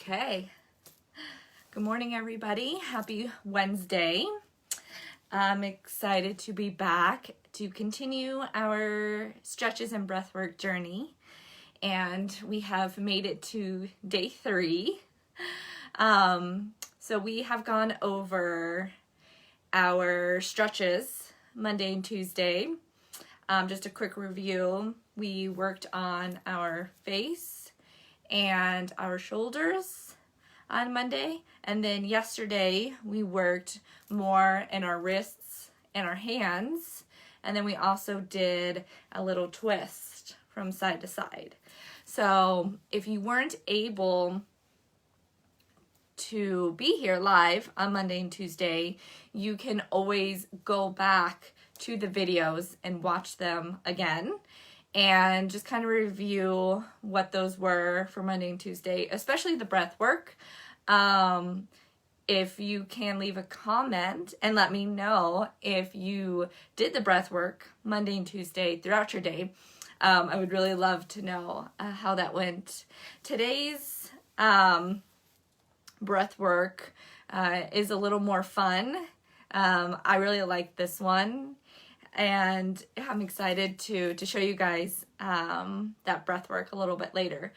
Okay. Good morning, everybody. Happy Wednesday. I'm excited to be back to continue our stretches and breathwork journey. And we have made it to day 3. So we have gone over our stretches Monday and Tuesday. Just a quick review. We worked on our face and our shoulders on Monday, and then yesterday we worked more in our wrists and our hands, and then we also did a little twist from side to side. So if you weren't able to be here live on Monday and Tuesday, you can always go back to the videos and watch them again and just kind of review what those were for Monday and Tuesday, especially the breath work. If you can leave a comment and let me know if you did the breath work Monday and Tuesday throughout your day. I would really love to know how that went. Today's breath work is a little more fun. I really like this one, and I'm excited to show you guys that breath work a little bit later.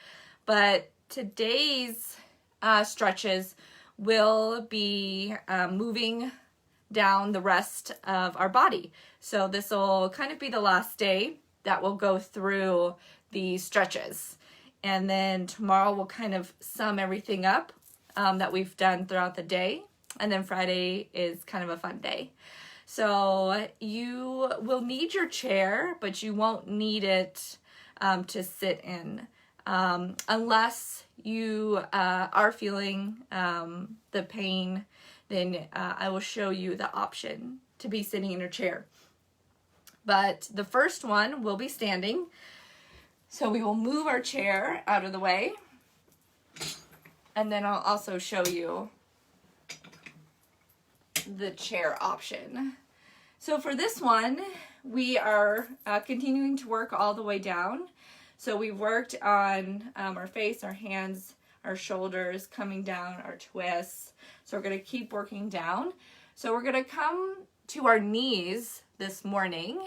But today's stretches will be moving down the rest of our body. So this will kind of be the last day that we'll go through the stretches. And then tomorrow we'll kind of sum everything up that we've done throughout the day. And then Friday is kind of a fun day. So you will need your chair, but you won't need it to sit in unless you are feeling the pain. Then I will show you the option to be sitting in your chair. But the first one will be standing. So we will move our chair out of the way. And then I'll also show you the chair option. So for this one, we are continuing to work all the way down. So we worked on our face, our hands, our shoulders, coming down, our twists. So we're going to keep working down. So we're going to come to our knees this morning,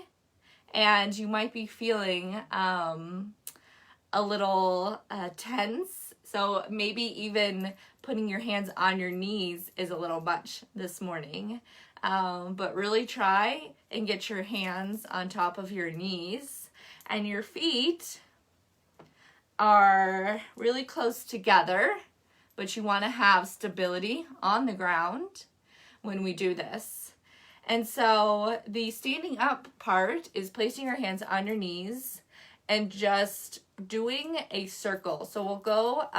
and you might be feeling a little tense. So maybe even putting your hands on your knees is a little much this morning. But really try and get your hands on top of your knees, and your feet are really close together, but you want to have stability on the ground when we do this. And so the standing up part is placing your hands on your knees and just doing a circle. So we'll go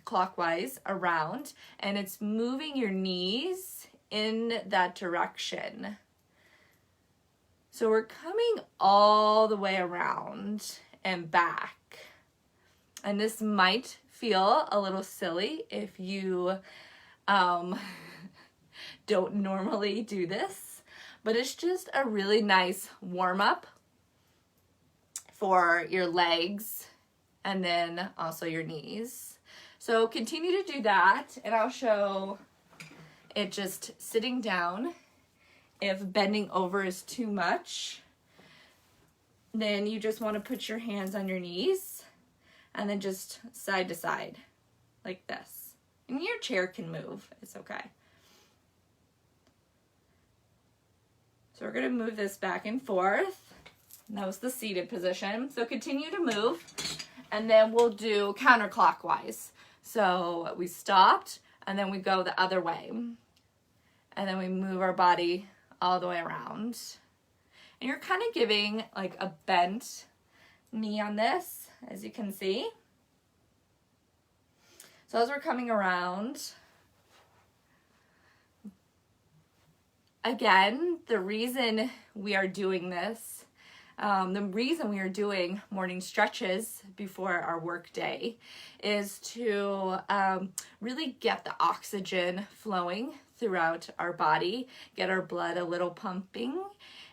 clockwise around, and it's moving your knees in that direction. So we're coming all the way around and back. And this might feel a little silly if you don't normally do this, but it's just a really nice warm-up for your legs and then also your knees. So continue to do that, and I'll show it just sitting down. If bending over is too much, then you just want to put your hands on your knees and then just side to side like this. And your chair can move, it's okay. So we're going to move this back and forth. And that was the seated position. So continue to move, and then we'll do counterclockwise. So we stopped, and then we go the other way. And then we move our body all the way around. And you're kind of giving like a bent knee on this, as you can see. So as we're coming around, again, the reason we are doing this, the reason we are doing morning stretches before our work day is to really get the oxygen flowing throughout our body, get our blood a little pumping,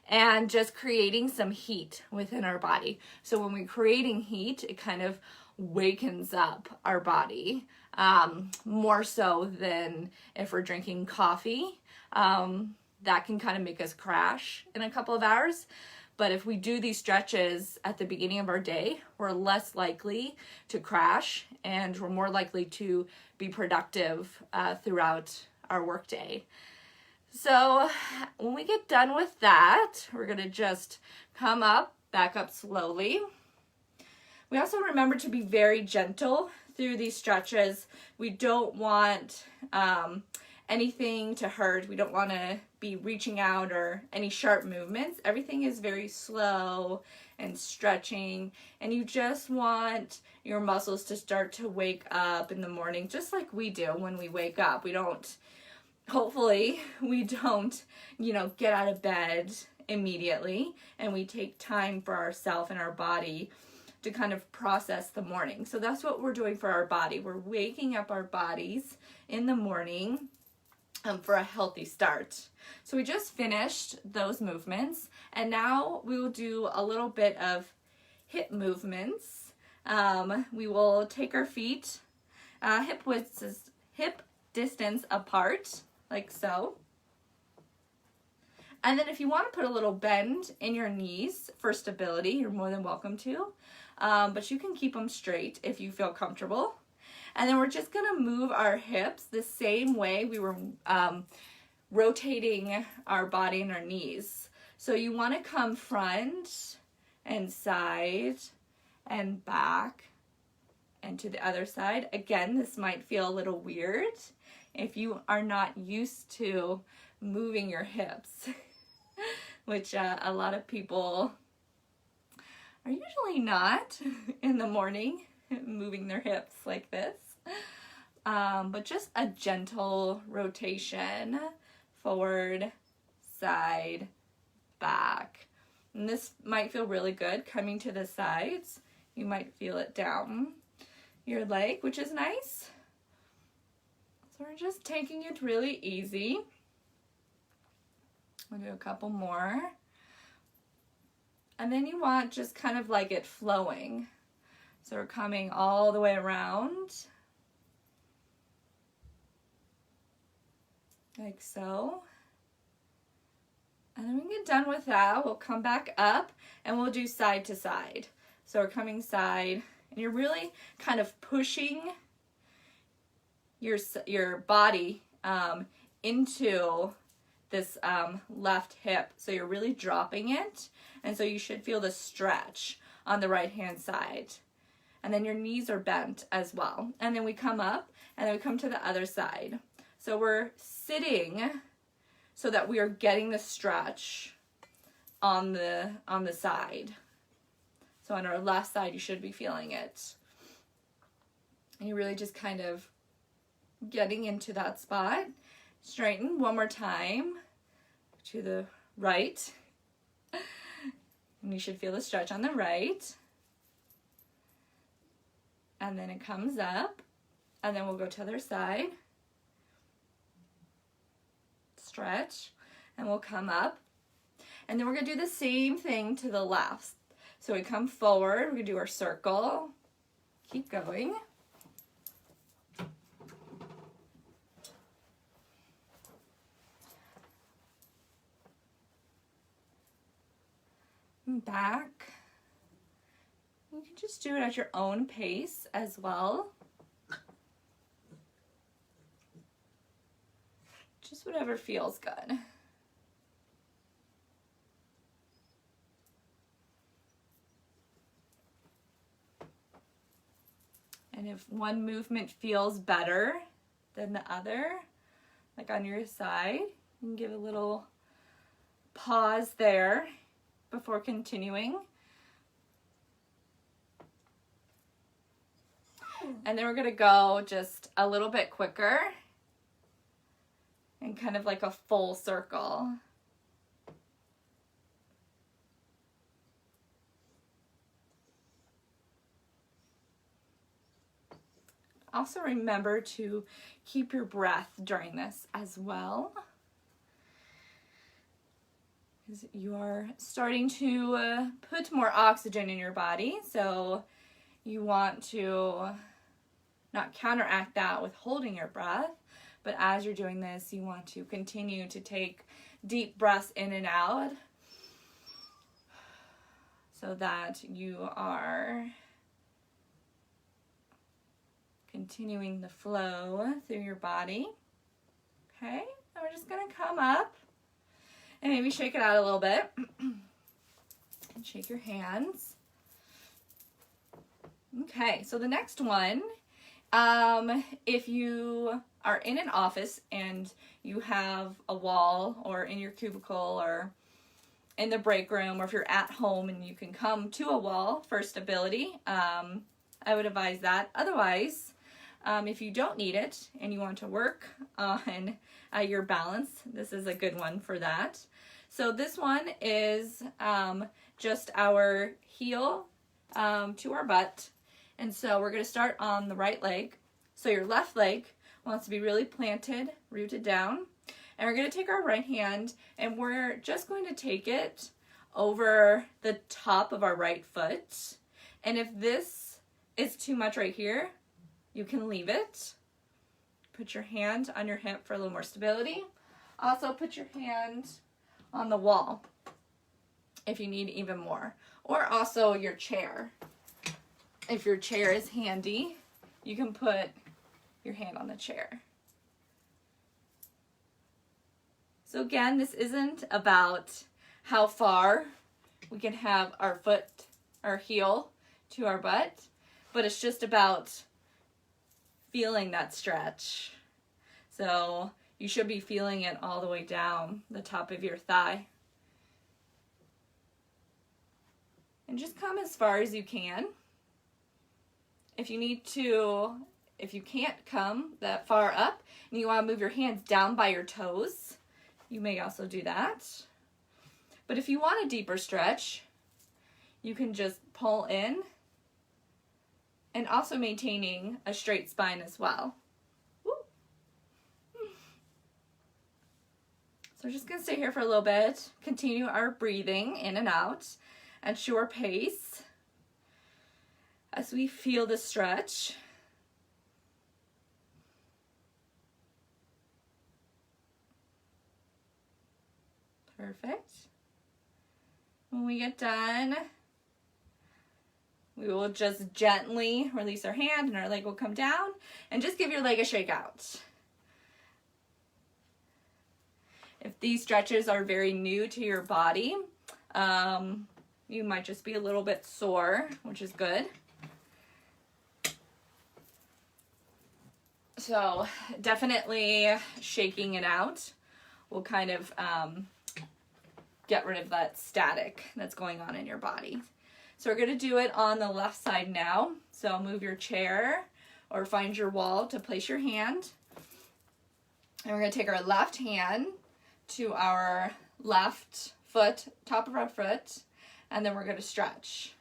and just creating some heat within our body. So when we're creating heat, it kind of wakens up our body, more so than if we're drinking coffee. That can kind of make us crash in a couple of hours. But if we do these stretches at the beginning of our day, we're less likely to crash, and we're more likely to be productive throughout our workday. So when we get done with that, we're going to just come up, back up slowly. We also remember to be very gentle through these stretches. We don't want anything to hurt. We don't want to be reaching out or any sharp movements. Everything is very slow and stretching, and you just want your muscles to start to wake up in the morning, just like we do when we wake up. Hopefully we don't, get out of bed immediately, and we take time for ourselves and our body to kind of process the morning. So that's what we're doing for our body. We're waking up our bodies in the morning for a healthy start. So we just finished those movements, and now we will do a little bit of hip movements. We will take our feet hip distance apart, like so. And then if you want to put a little bend in your knees for stability, you're more than welcome to. But you can keep them straight if you feel comfortable. And then we're just going to move our hips the same way we were rotating our body and our knees. So you want to come front and side and back and to the other side. Again, this might feel a little weird if you are not used to moving your hips, which a lot of people are usually not in the morning moving their hips like this. But just a gentle rotation, forward, side, back. And this might feel really good coming to the sides. You might feel it down your leg, which is nice. So we're just taking it really easy. We'll do a couple more. And then you want just kind of like it flowing. So we're coming all the way around. Like so. And then when we get done with that, we'll come back up and we'll do side to side. So we're coming side, and you're really kind of pushing your body into this left hip. So you're really dropping it, and so you should feel the stretch on the right hand side. And then your knees are bent as well. And then we come up, and then we come to the other side. So we're sitting so that we are getting the stretch on the side. So on our left side, you should be feeling it. And you're really just kind of getting into that spot. Straighten one more time to the right. And you should feel the stretch on the right. And then it comes up. And then we'll go to the other side. Stretch. And we'll come up. And then we're going to do the same thing to the left. So we come forward. We're going to do our circle. Keep going. Back. You can just do it at your own pace as well. Just whatever feels good. And if one movement feels better than the other, like on your side, you can give a little pause there before continuing. And then we're going to go just a little bit quicker and kind of like a full circle. Also remember to keep your breath during this as well, because you are starting to put more oxygen in your body, so you want to not counteract that with holding your breath, but as you're doing this, you want to continue to take deep breaths in and out so that you are continuing the flow through your body. Okay, and we're just gonna come up and maybe shake it out a little bit. And shake your hands. Okay, so the next one, if you are in an office and you have a wall, or in your cubicle, or in the break room, or if you're at home and you can come to a wall for stability, I would advise that. Otherwise, if you don't need it and you want to work on your balance, this is a good one for that. So this one is just our heel to our butt. And so we're going to start on the right leg. So your left leg wants to be really planted, rooted down. And we're going to take our right hand and we're just going to take it over the top of our right foot. And if this is too much right here, you can leave it. Put your hand on your hip for a little more stability. Also put your hand on the wall if you need even more. Or also your chair. If your chair is handy, you can put your hand on the chair. So again, this isn't about how far we can have our foot, our heel to our butt, but it's just about feeling that stretch. So you should be feeling it all the way down the top of your thigh. And just come as far as you can. If you can't come that far up and you want to move your hands down by your toes, you may also do that. But if you want a deeper stretch, you can just pull in and also maintaining a straight spine as well. Woo. So we're just going to stay here for a little bit, continue our breathing in and out at your pace as we feel the stretch. Perfect. When we get done, we will just gently release our hand and our leg will come down, and just give your leg a shake out. If these stretches are very new to your body, you might just be a little bit sore, which is good. So definitely shaking it out will kind of get rid of that static that's going on in your body. So we're going to do it on the left side now. So move your chair or find your wall to place your hand. And we're going to take our left hand to our left foot, top of our foot, and then we're going to stretch.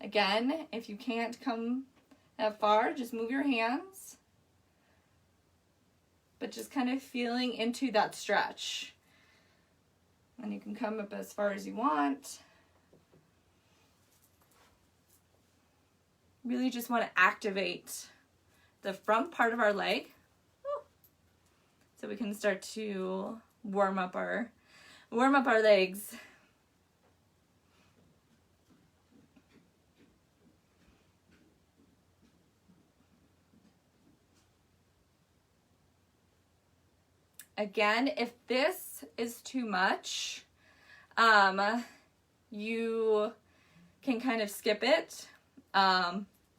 Again, if you can't come that far, just move your hands. But just kind of feeling into that stretch. And you can come up as far as you want. Really just want to activate the front part of our leg. So we can start to warm up our legs. Again, if this is too much, you can kind of skip it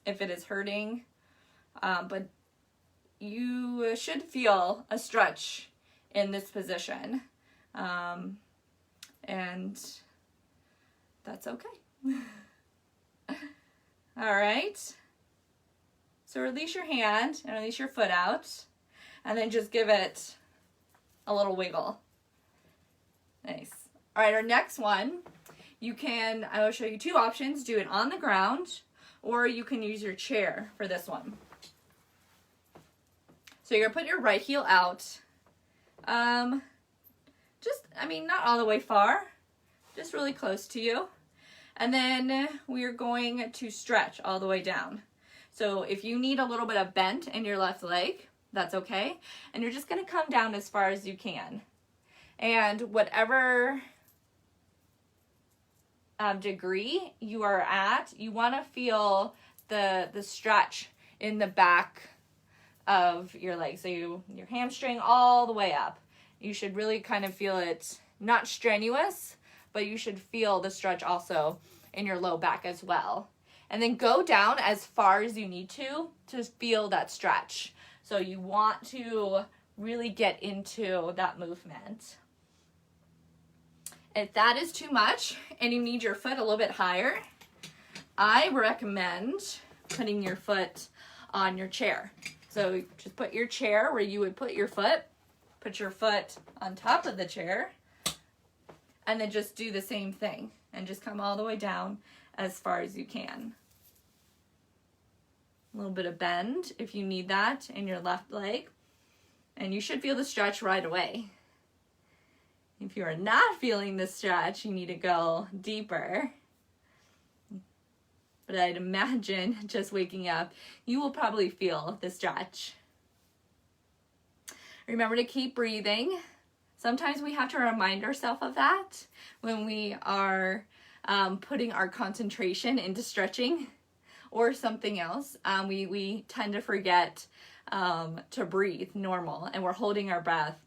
if it is hurting, but you should feel a stretch in this position, and that's okay. All right, so release your hand and release your foot out, and then just give it a little wiggle. Nice. All right, our next one, I will show you two options. Do it on the ground, or you can use your chair for this one. So you're gonna put your right heel out. Not all the way far, just really close to you. And then we're going to stretch all the way down. So if you need a little bit of bend in your left leg, that's okay. And you're just gonna come down as far as you can. And whatever degree you are at, you wanna feel the stretch in the back of your leg. So your hamstring all the way up. You should really kind of feel it, not strenuous, but you should feel the stretch also in your low back as well. And then go down as far as you need to feel that stretch. So you want to really get into that movement. If that is too much and you need your foot a little bit higher, I recommend putting your foot on your chair. So just put your chair where you would put your foot on top of the chair, and then just do the same thing and just come all the way down as far as you can. A little bit of bend if you need that in your left leg, and you should feel the stretch right away. If you are not feeling the stretch, you need to go deeper. But I'd imagine just waking up, you will probably feel the stretch. Remember to keep breathing. Sometimes we have to remind ourselves of that when we are putting our concentration into stretching or something else. We tend to forget to breathe normal, and we're holding our breath.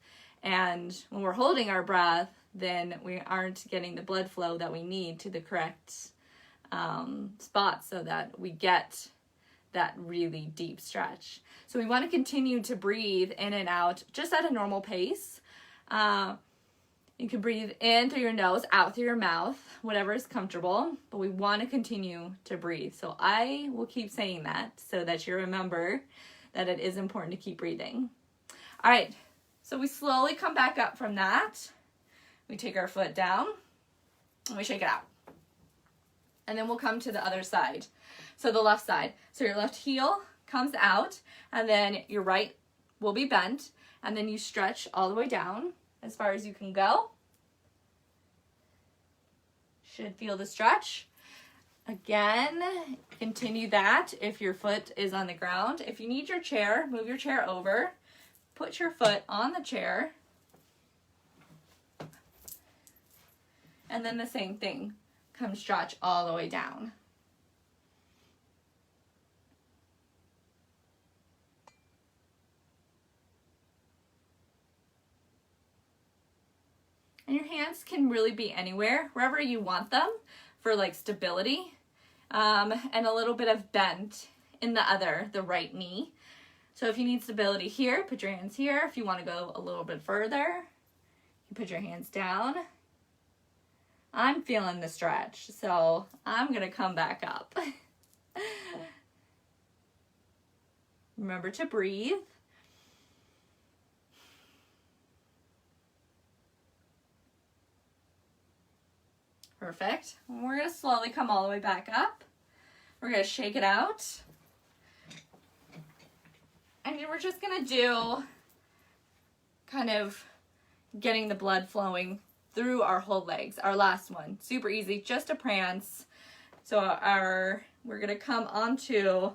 And when we're holding our breath, then we aren't getting the blood flow that we need to the correct spot so that we get that really deep stretch. So we want to continue to breathe in and out just at a normal pace. You can breathe in through your nose, out through your mouth, whatever is comfortable, but we want to continue to breathe. So I will keep saying that so that you remember that it is important to keep breathing. All right, so we slowly come back up from that. We take our foot down and we shake it out. And then we'll come to the other side. So the left side. So your left heel comes out, and then your right will be bent, and then you stretch all the way down as far as you can go. Should feel the stretch. Again, continue that if your foot is on the ground. If you need your chair, move your chair over. Put your foot on the chair. And then the same thing. Come stretch all the way down. And your hands can really be anywhere, wherever you want them for like stability, and a little bit of bend in the right knee. So if you need stability here, put your hands here. If you want to go a little bit further, you put your hands down. I'm feeling the stretch, so I'm gonna come back up. Remember to breathe. Perfect. We're gonna slowly come all the way back up. We're gonna shake it out. And we're just gonna do kind of getting the blood flowing through our whole legs. Our last one, super easy, just a prance. So we're gonna come onto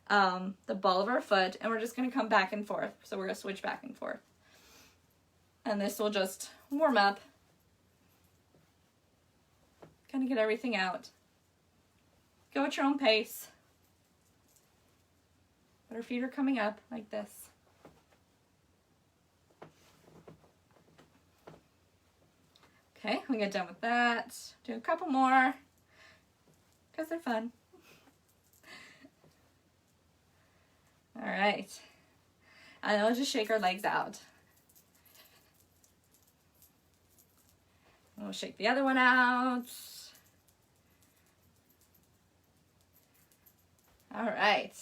the ball of our foot, and we're just gonna come back and forth. So we're gonna switch back and forth. And this will just warm up. Kind of get everything out. Go at your own pace. But our feet are coming up like this. Okay, we get done with that. Do a couple more because they're fun. All right. And then we'll just shake our legs out. And we'll shake the other one out. All right.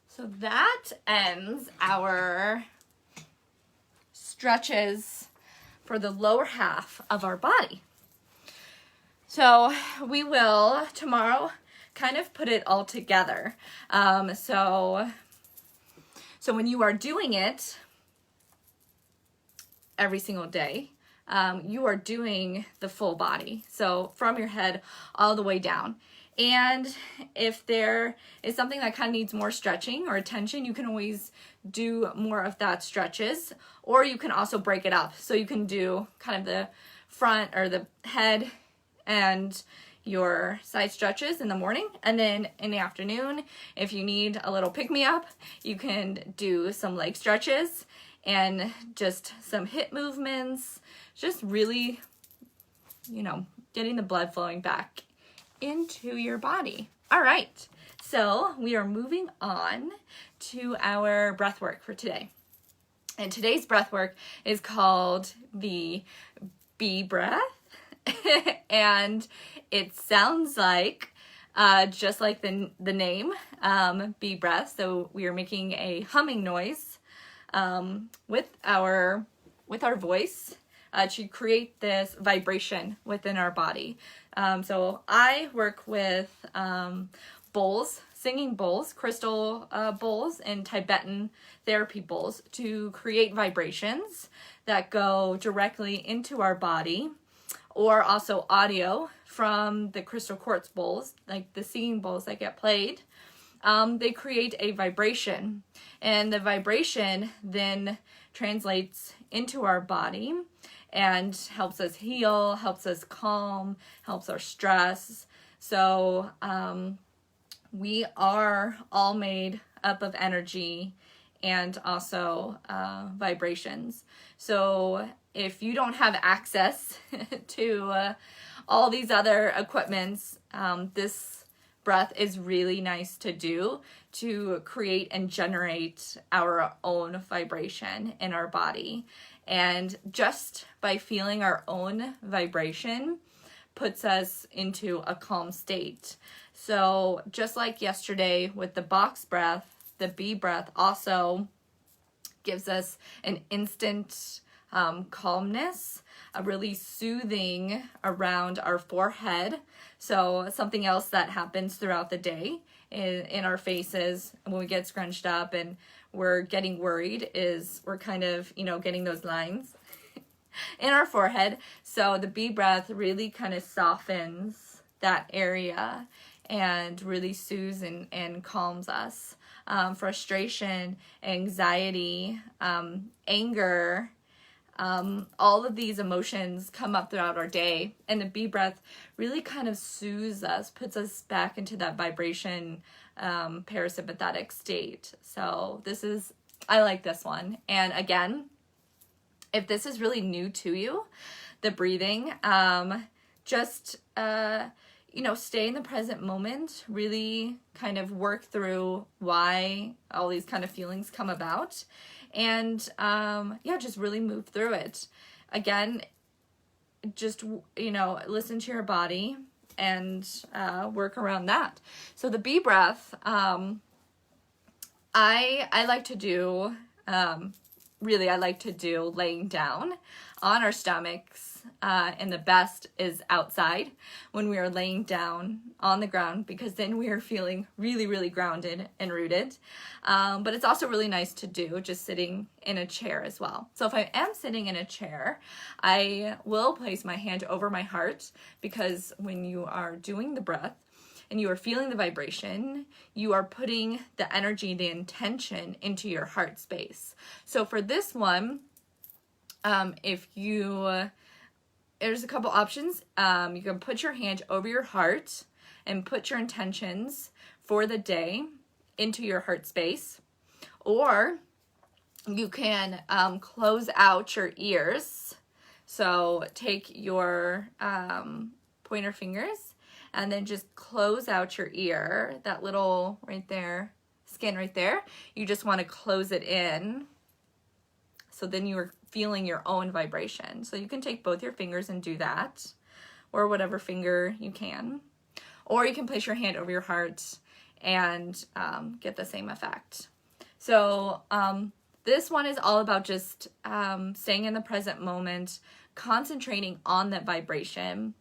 So that ends our stretches for the lower half of our body. So we will tomorrow kind of put it all together. So when you are doing it every single day, you are doing the full body. So from your head all the way down. And if there is something that kind of needs more stretching or attention, you can always do more of that stretches, or you can also break it up. So you can do kind of the front or the head and your side stretches in the morning, and then in the afternoon, if you need a little pick-me-up, you can do some leg stretches and just some hip movements, just really, getting the blood flowing back into your body. All right, so we are moving on to our breath work for today. And today's breath work is called the bee breath. And it sounds like, just like the name, bee breath. So we are making a humming noise with our voice to create this vibration within our body. So I work with bowls, singing bowls, crystal bowls, and Tibetan therapy bowls to create vibrations that go directly into our body, or also audio from the crystal quartz bowls, like the singing bowls that get played. They create a vibration, and the vibration then translates into our body and helps us heal, helps us calm, helps our stress. So we are all made up of energy and also vibrations. So if you don't have access to all these other equipments, this breath is really nice to do to create and generate our own vibration in our body. And just by feeling our own vibration puts us into a calm state. So just like yesterday with the box breath, the bee breath also gives us an instant calmness, a really soothing around our forehead. So something else that happens throughout the day in our faces when we get scrunched up and we're getting worried is we're kind of, getting those lines in our forehead. So the bee breath really kind of softens that area and really soothes and calms us. Frustration, anxiety, anger, all of these emotions come up throughout our day, and the bee breath really kind of soothes us, puts us back into that vibration, parasympathetic state. So I like this one. And again, if this is really new to you, the breathing, just, stay in the present moment, really kind of work through why all these kind of feelings come about, and just really move through it. Again, just, listen to your body and work around that. So the bee breath, I like to do, I like to do laying down on our stomachs, and the best is outside when we are laying down on the ground, because then we are feeling really, really grounded and rooted. But it's also really nice to do just sitting in a chair as well. So if I am sitting in a chair, I will place my hand over my heart, because when you are doing the breath and you are feeling the vibration, you are putting the energy, the intention into your heart space. So for this one, there's a couple options. You can put your hand over your heart and put your intentions for the day into your heart space. Or you can close out your ears. So take your pointer fingers and then just close out your ear, that little right there, skin right there. You just want to close it in. So then you are feeling your own vibration. So you can take both your fingers and do that, or whatever finger you can. Or you can place your hand over your heart and get the same effect. So this one is all about just staying in the present moment, concentrating on that vibration,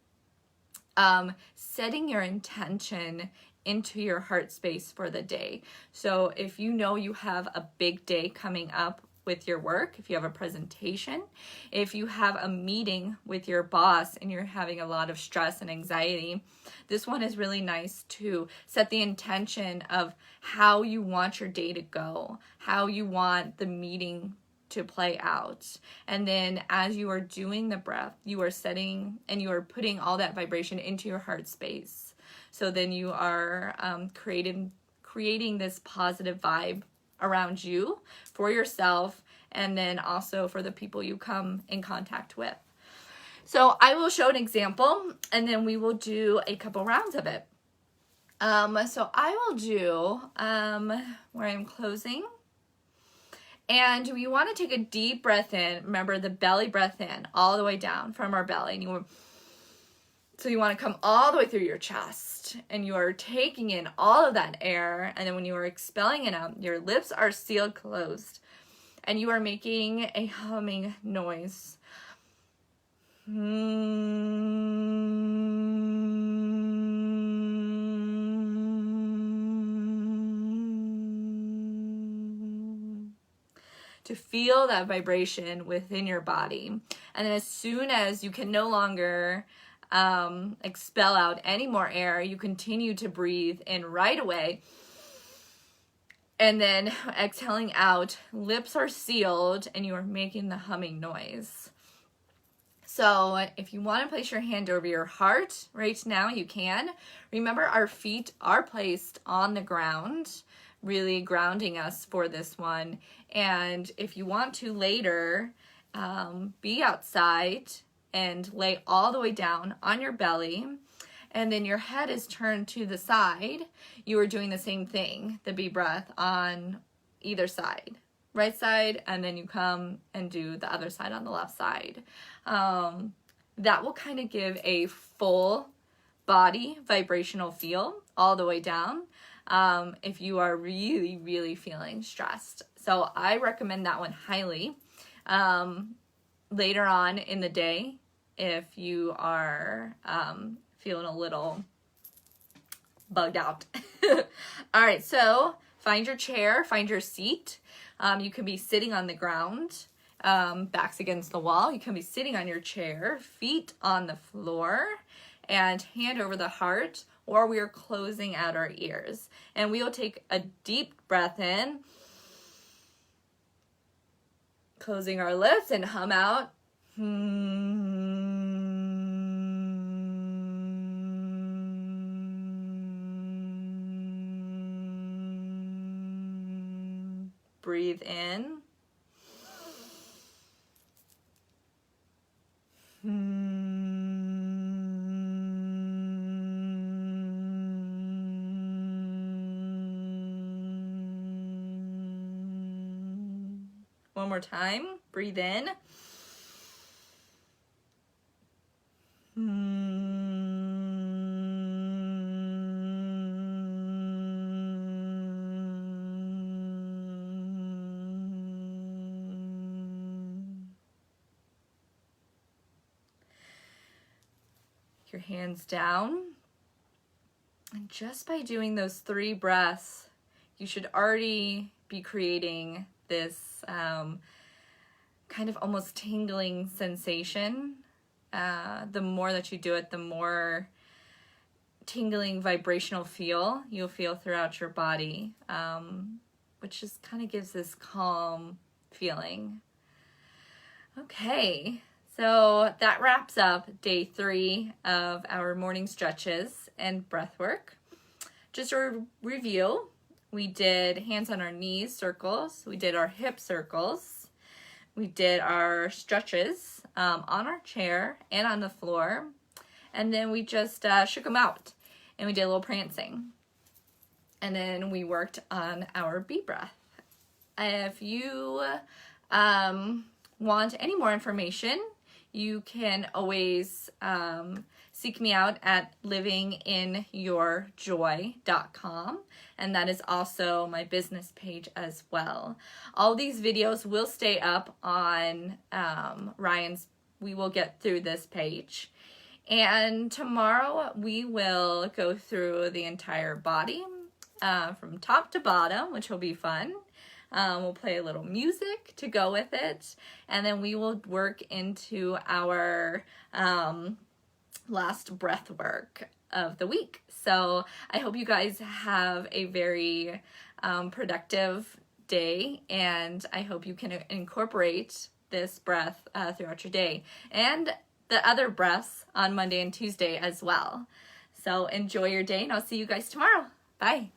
setting your intention into your heart space for the day. So if you know you have a big day coming up with your work, if you have a presentation, if you have a meeting with your boss and you're having a lot of stress and anxiety, this one is really nice to set the intention of how you want your day to go, how you want the meeting to play out. And then as you are doing the breath, you are setting and you are putting all that vibration into your heart space. So then you are creating this positive vibe around you, for yourself, and then also for the people you come in contact with. So I will show an example, and then we will do a couple rounds of it. So I will do where I'm closing. And we want to take a deep breath in. Remember the belly breath in, all the way down from our belly. And so you want to come all the way through your chest, and you are taking in all of that air. And then when you are expelling it out, your lips are sealed closed, and you are making a humming noise. To feel that vibration within your body. And then as soon as you can no longer expel out any more air, you continue to breathe in right away. And then exhaling out, lips are sealed, and you are making the humming noise. So if you want to place your hand over your heart right now, you can. Remember, our feet are placed on the ground, really grounding us for this one. And if you want to later be outside and lay all the way down on your belly, and then your head is turned to the side, you are doing the same thing, the B breath on either side. Right side, and then you come and do the other side on the left side. That will kind of give a full body vibrational feel all the way down if you are really, really feeling stressed. So I recommend that one highly. Later on in the day, if you are feeling a little bugged out. All right, so find your chair, find your seat. You can be sitting on the ground, backs against the wall. You can be sitting on your chair, feet on the floor, and hand over the heart, or we are closing out our ears. And we will take a deep breath in, closing our lips, and hum out. Breathe in. One more time. Breathe in. Your hands down. And just by doing those 3 breaths, you should already be creating this kind of almost tingling sensation. The more that you do it, the more tingling vibrational feel you'll feel throughout your body, which just kind of gives this calm feeling. Okay. So that wraps up day 3 of our morning stretches and breath work. Just a review, we did hands on our knees circles, we did our hip circles, we did our stretches on our chair and on the floor, and then we just shook them out and we did a little prancing. And then we worked on our B breath. If you want any more information, you can always seek me out at livinginyourjoy.com, and that is also my business page as well. All these videos will stay up on Ryan's We Will Get Through This page. And tomorrow we will go through the entire body from top to bottom, which will be fun. We'll play a little music to go with it, and then we will work into our last breath work of the week. So I hope you guys have a very productive day, and I hope you can incorporate this breath throughout your day and the other breaths on Monday and Tuesday as well. So enjoy your day, and I'll see you guys tomorrow. Bye.